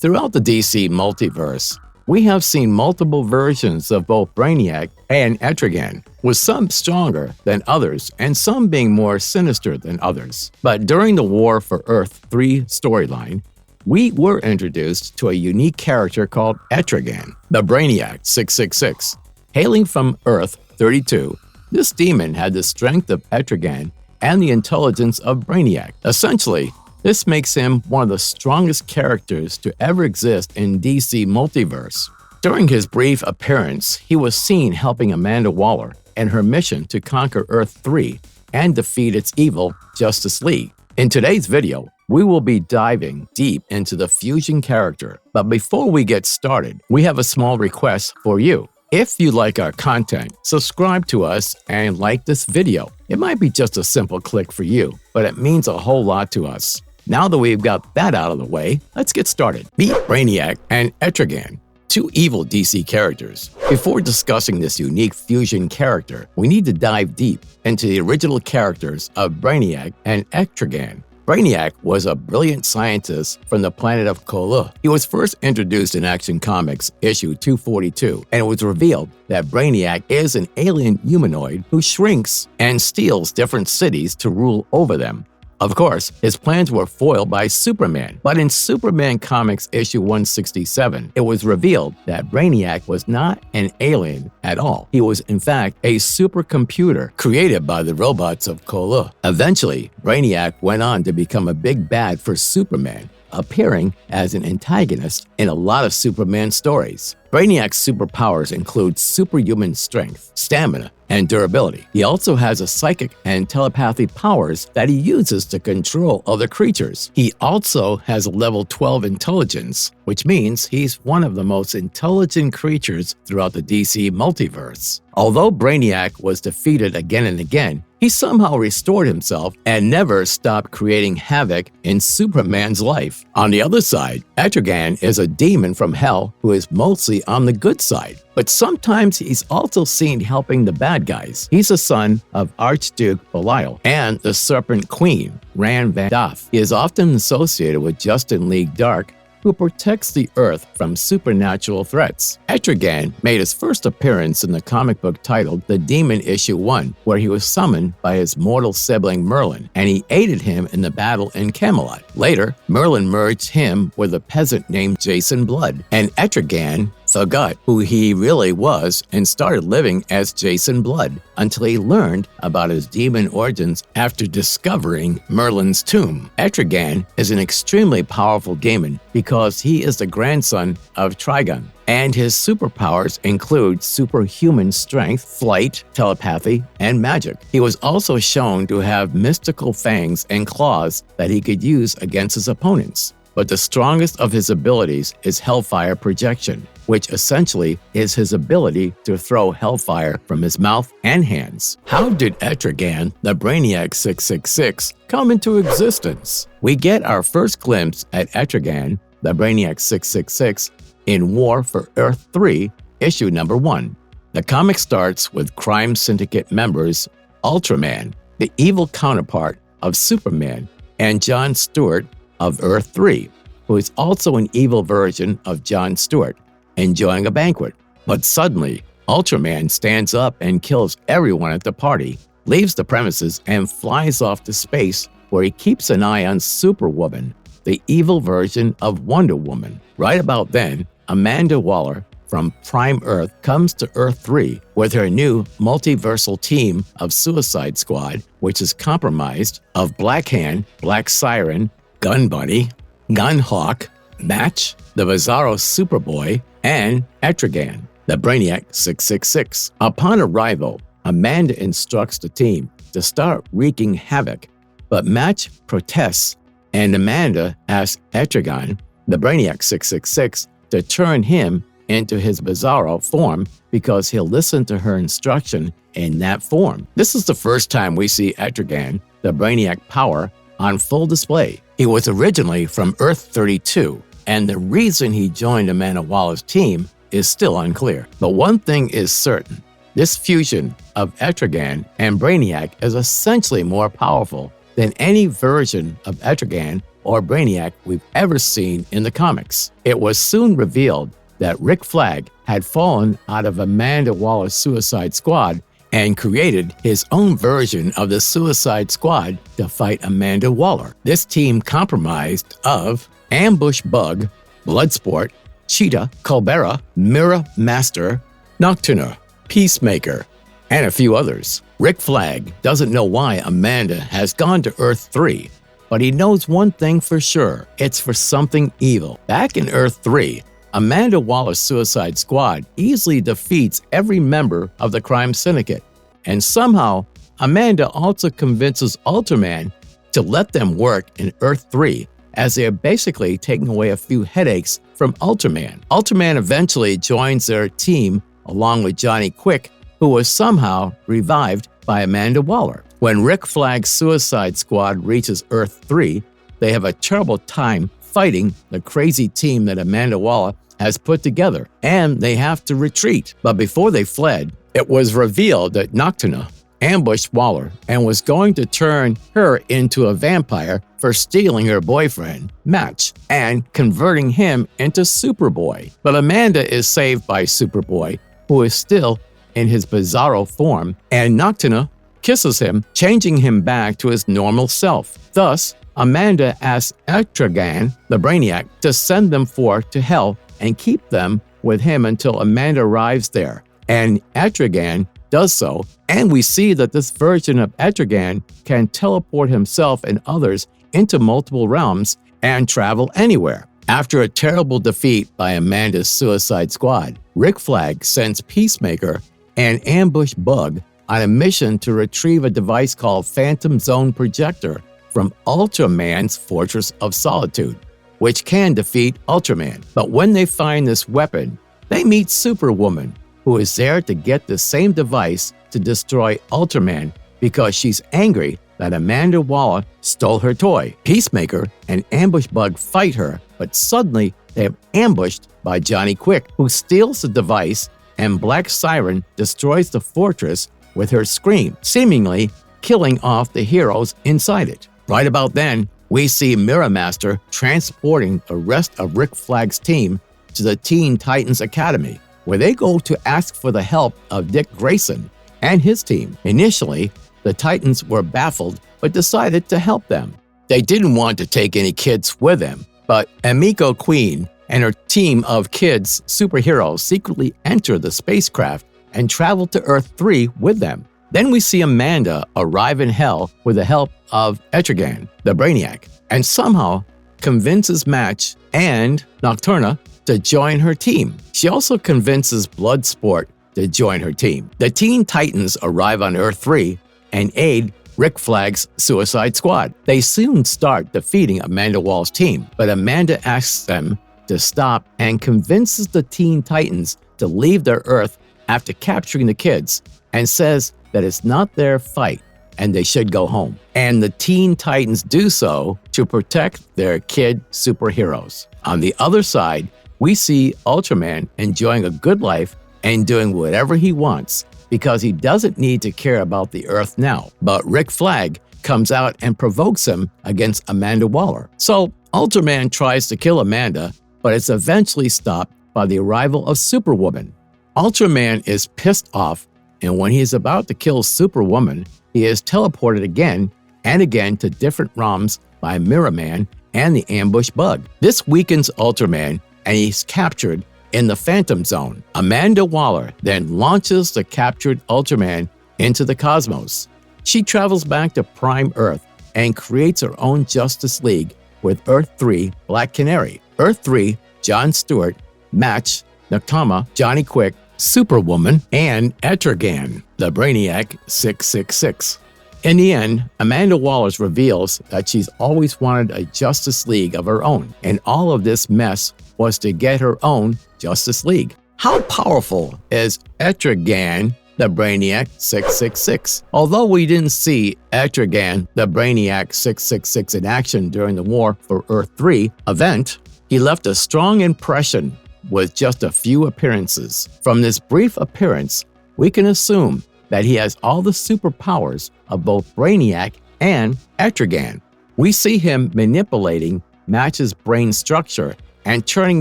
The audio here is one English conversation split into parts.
Throughout the DC multiverse, we have seen multiple versions of both Brainiac and Etrigan, with some stronger than others and some being more sinister than others. But during the War for Earth 3 storyline, we were introduced to a unique character called Etrigan, the Brainiac 666. Hailing from Earth 32, this demon had the strength of Etrigan and the intelligence of Brainiac. Essentially, this makes him one of the strongest characters to ever exist in DC Multiverse. During his brief appearance, he was seen helping Amanda Waller in her mission to conquer Earth 3 and defeat its evil Justice League. In today's video, we will be diving deep into the Fusion character. But before we get started, we have a small request for you. If you like our content, subscribe to us and like this video. It might be just a simple click for you, but it means a whole lot to us. Now that we've got that out of the way, let's get started. Meet Brainiac and Etrigan, two evil DC characters. Before discussing this unique Fusion character, we need to dive deep into the original characters of Brainiac and Etrigan. Brainiac was a brilliant scientist from the planet of Kolu. He was first introduced in Action Comics issue 242, and it was revealed that Brainiac is an alien humanoid who shrinks and steals different cities to rule over them. Of course, his plans were foiled by Superman, but in Superman Comics issue 167, it was revealed that Brainiac was not an alien at all. He was in fact a supercomputer created by the robots of Kolu. Eventually, Brainiac went on to become a big bad for Superman, appearing as an antagonist in a lot of Superman stories. Brainiac's superpowers include superhuman strength, stamina, and durability. He also has a psychic and telepathy powers that he uses to control other creatures. He also has a level 12 intelligence, which means he's one of the most intelligent creatures throughout the DC multiverse. Although Brainiac was defeated again and again, he somehow restored himself and never stopped creating havoc in Superman's life. On the other side, Etrigan is a demon from hell who is mostly on the good side, but sometimes he's also seen helping the bad guys. He's a son of Archduke Belial and the Serpent Queen, Ran Van Doff. He is often associated with Justice League Dark, who protects the Earth from supernatural threats. Etrigan made his first appearance in the comic book titled The Demon Issue 1, where he was summoned by his mortal sibling Merlin, and he aided him in the battle in Camelot. Later, Merlin merged him with a peasant named Jason Blood, and Etrigan forgot who he really was and started living as Jason Blood until he learned about his demon origins after discovering Merlin's tomb. Etrigan is an extremely powerful demon because he is the grandson of Etrigan, and his superpowers include superhuman strength, flight, telepathy, and magic. He was also shown to have mystical fangs and claws that he could use against his opponents. But the strongest of his abilities is Hellfire Projection, which essentially is his ability to throw hellfire from his mouth and hands. How did Etrigan, the Brainiac 666, come into existence? We get our first glimpse at Etrigan, the Brainiac 666, in War for Earth 3, issue number 1. The comic starts with crime syndicate members Ultraman, the evil counterpart of Superman, and John Stewart of Earth 3, who is also an evil version of John Stewart, enjoying a banquet. But suddenly, Ultraman stands up and kills everyone at the party, leaves the premises, and flies off to space, where he keeps an eye on Superwoman, the evil version of Wonder Woman. Right about then, Amanda Waller from Prime Earth comes to Earth 3 with her new multiversal team of Suicide Squad, which is comprised of Black Hand, Black Siren, Gun Bunny, Gun Hawk, Match, the Bizarro Superboy, and Etrigan, the Brainiac 666. Upon arrival, Amanda instructs the team to start wreaking havoc, but Match protests, and Amanda asks Etrigan, the Brainiac 666, to turn him into his Bizarro form because he'll listen to her instruction in that form. This is the first time we see Etrigan, the Brainiac power, on full display. He was originally from Earth 32, and the reason he joined Amanda Waller's team is still unclear. But one thing is certain. This fusion of Etrigan and Brainiac is essentially more powerful than any version of Etrigan or Brainiac we've ever seen in the comics. It was soon revealed that Rick Flag had fallen out of Amanda Waller's Suicide Squad and created his own version of the Suicide Squad to fight Amanda Waller. This team comprised of Ambush Bug, Bloodsport, Cheetah, Culbera, Mirror Master, Nocturna, Peacemaker, and a few others. Rick Flag doesn't know why Amanda has gone to Earth 3, but he knows one thing for sure. It's for something evil. Back in Earth 3, Amanda Waller's Suicide Squad easily defeats every member of the crime syndicate. And somehow, Amanda also convinces Ultraman to let them work in Earth 3, as they are basically taking away a few headaches from Ultraman. Ultraman eventually joins their team along with Johnny Quick, who was somehow revived by Amanda Waller. When Rick Flag's Suicide Squad reaches Earth 3, they have a terrible time fighting the crazy team that Amanda Waller has put together, and they have to retreat. But before they fled, it was revealed that Nocturna ambushed Waller and was going to turn her into a vampire for stealing her boyfriend, Match, and converting him into Superboy. But Amanda is saved by Superboy, who is still in his bizarro form, and Nocturna kisses him, changing him back to his normal self. Thus, Amanda asks Etrigan, the Brainiac, to send them forth to hell and keep them with him until Amanda arrives there. And Etrigan does so, and we see that this version of Etrigan can teleport himself and others into multiple realms and travel anywhere. After a terrible defeat by Amanda's Suicide Squad, Rick Flag sends Peacemaker and Ambush Bug on a mission to retrieve a device called Phantom Zone Projector from Ultraman's Fortress of Solitude, which can defeat Ultraman. But when they find this weapon, they meet Superwoman, who is there to get the same device to destroy Ultraman because she's angry that Amanda Waller stole her toy. Peacemaker and Ambush Bug fight her, but suddenly they are ambushed by Johnny Quick, who steals the device, and Black Siren destroys the fortress with her scream, seemingly killing off the heroes inside it. Right about then, we see Mirror Master transporting the rest of Rick Flag's team to the Teen Titans Academy, where they go to ask for the help of Dick Grayson and his team. Initially, the Titans were baffled but decided to help them. They didn't want to take any kids with them, but Emiko Queen and her team of kids superheroes secretly enter the spacecraft and travel to Earth 3 with them. Then we see Amanda arrive in Hell with the help of Etrigan, the Brainiac, and somehow convinces Match and Nocturna to join her team. She also convinces Bloodsport to join her team. The Teen Titans arrive on Earth 3 and aid Rick Flag's Suicide Squad. They soon start defeating Amanda Waller's team, but Amanda asks them to stop and convinces the Teen Titans to leave their Earth after capturing the kids, and says that it's not their fight and they should go home. And the Teen Titans do so to protect their kid superheroes. On the other side, we see Ultraman enjoying a good life and doing whatever he wants because he doesn't need to care about the Earth now. But Rick Flag comes out and provokes him against Amanda Waller. So Ultraman tries to kill Amanda, but it's eventually stopped by the arrival of Superwoman. Ultraman is pissed off, and when he is about to kill Superwoman, he is teleported again and again to different realms by Mirror Man and the Ambush Bug. This weakens Ultraman, and he's captured in the Phantom Zone. Amanda Waller then launches the captured Ultraman into the cosmos. She travels back to Prime Earth and creates her own Justice League with Earth 3 Black Canary, Earth 3 John Stewart, Match, Nakama, Johnny Quick, Superwoman, and Etrigan, the Brainiac 666. In the end, Amanda Waller reveals that she's always wanted a Justice League of her own, and all of this mess was to get her own Justice League. How powerful is Etrigan, the Brainiac 666? Although we didn't see Etrigan, the Brainiac 666 in action during the War for Earth 3 event, he left a strong impression with just a few appearances. From this brief appearance, we can assume that he has all the superpowers of both Brainiac and Etrigan. We see him manipulating Match's brain structure and turning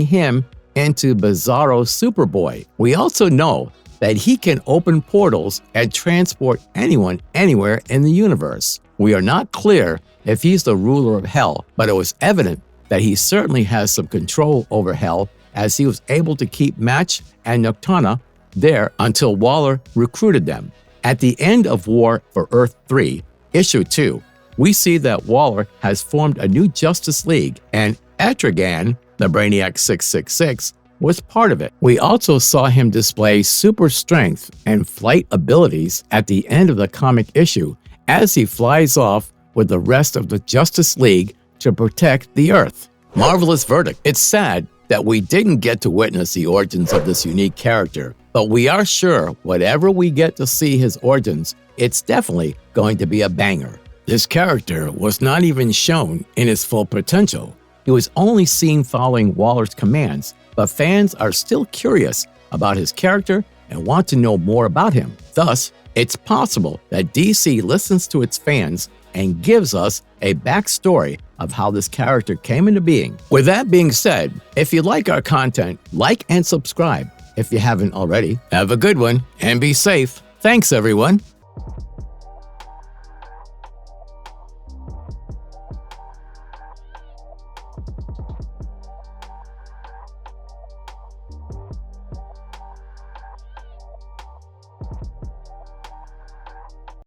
him into Bizarro Superboy. We also know that he can open portals and transport anyone anywhere in the universe. We are not clear if he's the ruler of Hell, but it was evident that he certainly has some control over Hell, as he was able to keep Match and Nocturna there until Waller recruited them. At the end of War for Earth 3, Issue 2, we see that Waller has formed a new Justice League, and Etrigan, the Brainiac 666, was part of it. We also saw him display super strength and flight abilities at the end of the comic issue as he flies off with the rest of the Justice League to protect the Earth. Marvelous verdict. It's sad that we didn't get to witness the origins of this unique character, but we are sure whatever we get to see his origins, it's definitely going to be a banger. This character was not even shown in his full potential. He was only seen following Waller's commands, but fans are still curious about his character and want to know more about him. Thus, it's possible that DC listens to its fans and gives us a backstory of how this character came into being. With that being said, if you like our content, like and subscribe if you haven't already. Have a good one and be safe. Thanks, everyone.